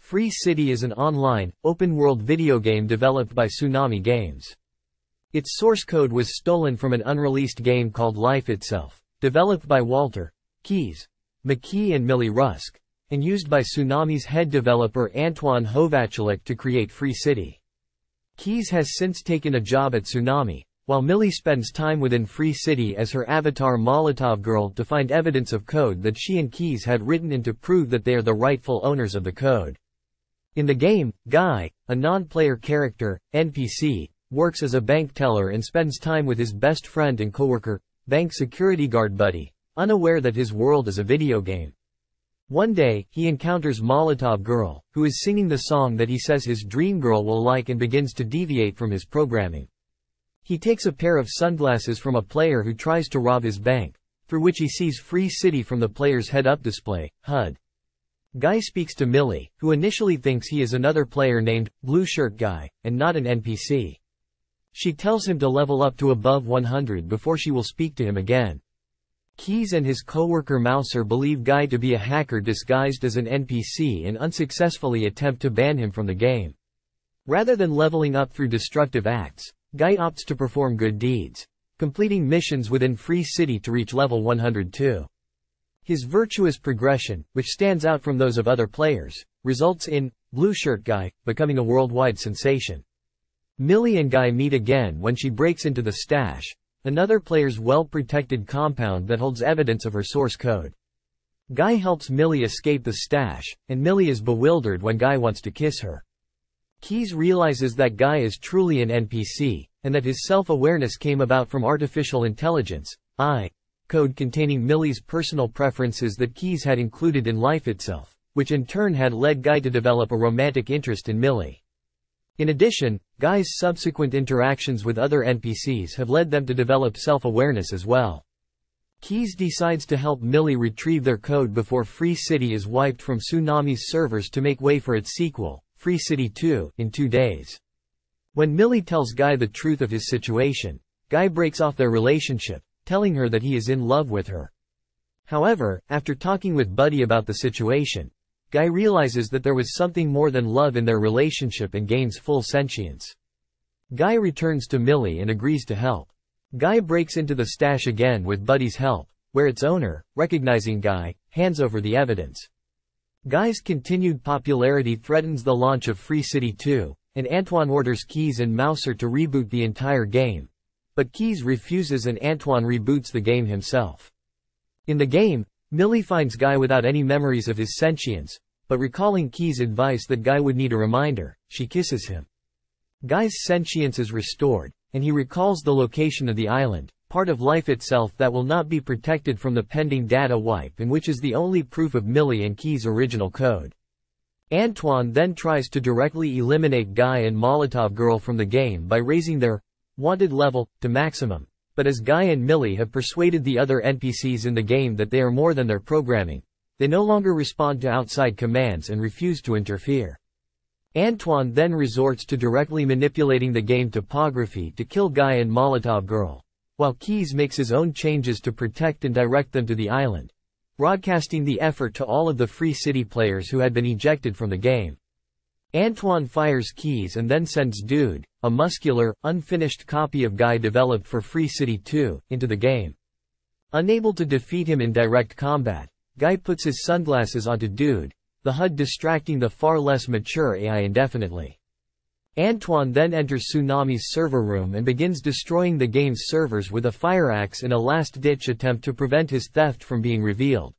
Free City is an online, open-world video game developed by Tsunami Games. Its source code was stolen from an unreleased game called Life Itself, developed by Walter Keyes McKee and Millie Rusk, and used by Tsunami's head developer Antoine Hovacek to create Free City. Keyes has since taken a job at Tsunami, while Millie spends time within Free City as her avatar Molotov Girl to find evidence of code that she and Keyes had written in to prove that they are the rightful owners of the code. In the game, Guy, a non-player character, NPC, works as a bank teller and spends time with his best friend and coworker, bank security guard Buddy, unaware that his world is a video game. One day, he encounters Molotov Girl, who is singing the song that he says his dream girl will like and begins to deviate from his programming. He takes a pair of sunglasses from a player who tries to rob his bank, through which he sees Free City from the player's head-up display, HUD. Guy speaks to Millie, who initially thinks he is another player named Blue Shirt Guy, and not an NPC. She tells him to level up to above 100 before she will speak to him again. Keyes and his co-worker Mouser believe Guy to be a hacker disguised as an NPC and unsuccessfully attempt to ban him from the game. Rather than leveling up through destructive acts, Guy opts to perform good deeds, completing missions within Free City to reach level 102. His virtuous progression, which stands out from those of other players, results in Blue Shirt Guy becoming a worldwide sensation. Millie and Guy meet again when she breaks into the stash, another player's well-protected compound that holds evidence of her source code. Guy helps Millie escape the stash, and Millie is bewildered when Guy wants to kiss her. Keyes realizes that Guy is truly an NPC, and that his self-awareness came about from artificial intelligence, AI, code containing Millie's personal preferences that Keyes had included in Life Itself, which in turn had led Guy to develop a romantic interest in Millie. In addition, Guy's subsequent interactions with other NPCs have led them to develop self-awareness as well. Keyes decides to help Millie retrieve their code before Free City is wiped from Tsunami's servers to make way for its sequel, Free City 2, in 2 days. When Millie tells Guy the truth of his situation, Guy breaks off their relationship, telling her that he is in love with her. However, after talking with Buddy about the situation, Guy realizes that there was something more than love in their relationship and gains full sentience. Guy returns to Millie and agrees to help. Guy breaks into the stash again with Buddy's help, where its owner, recognizing Guy, hands over the evidence. Guy's continued popularity threatens the launch of Free City 2, and Antoine orders Keyes and Mouser to reboot the entire game. But Keyes refuses and Antoine reboots the game himself. In the game, Millie finds Guy without any memories of his sentience, but recalling Keyes' advice that Guy would need a reminder, she kisses him. Guy's sentience is restored, and he recalls the location of the island, part of Life Itself that will not be protected from the pending data wipe and which is the only proof of Millie and Keyes' original code. Antoine then tries to directly eliminate Guy and Molotov Girl from the game by raising their wanted level to maximum, but as Guy and Millie have persuaded the other NPCs in the game that they are more than their programming, they no longer respond to outside commands and refuse to interfere. Antoine then resorts to directly manipulating the game topography to kill Guy and Molotov Girl, while Keyes makes his own changes to protect and direct them to the island, broadcasting the effort to all of the Free City players who had been ejected from the game. Antoine fires Keyes and then sends Dude, a muscular, unfinished copy of Guy developed for Free City 2, into the game. Unable to defeat him in direct combat, Guy puts his sunglasses onto Dude, the HUD distracting the far less mature AI indefinitely. Antoine then enters Tsunami's server room and begins destroying the game's servers with a fire axe in a last-ditch attempt to prevent his theft from being revealed,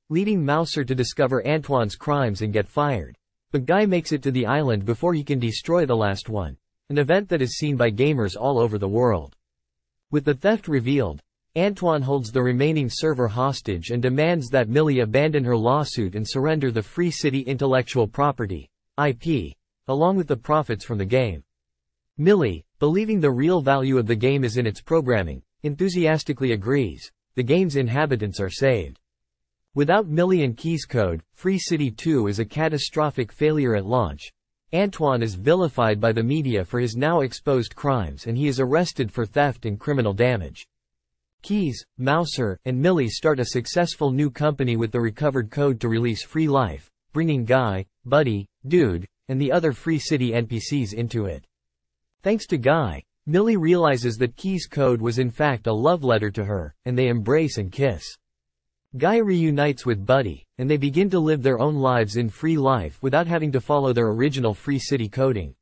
leading Mouser to discover Antoine's crimes and get fired. But Guy makes it to the island before he can destroy the last one, an event that is seen by gamers all over the world. With the theft revealed, Antoine holds the remaining server hostage and demands that Millie abandon her lawsuit and surrender the Free City intellectual property, IP, along with the profits from the game. Millie, believing the real value of the game is in its programming, enthusiastically agrees. The game's inhabitants are saved. Without Millie and Keyes' code, Free City 2 is a catastrophic failure at launch. Antoine is vilified by the media for his now exposed crimes and he is arrested for theft and criminal damage. Keyes, Mouser, and Millie start a successful new company with the recovered code to release Free Life, bringing Guy, Buddy, Dude, and the other Free City NPCs into it. Thanks to Guy, Millie realizes that Key's code was in fact a love letter to her, and they embrace and kiss. Guy reunites with Buddy, and they begin to live their own lives in free life without having to follow their original Free City coding.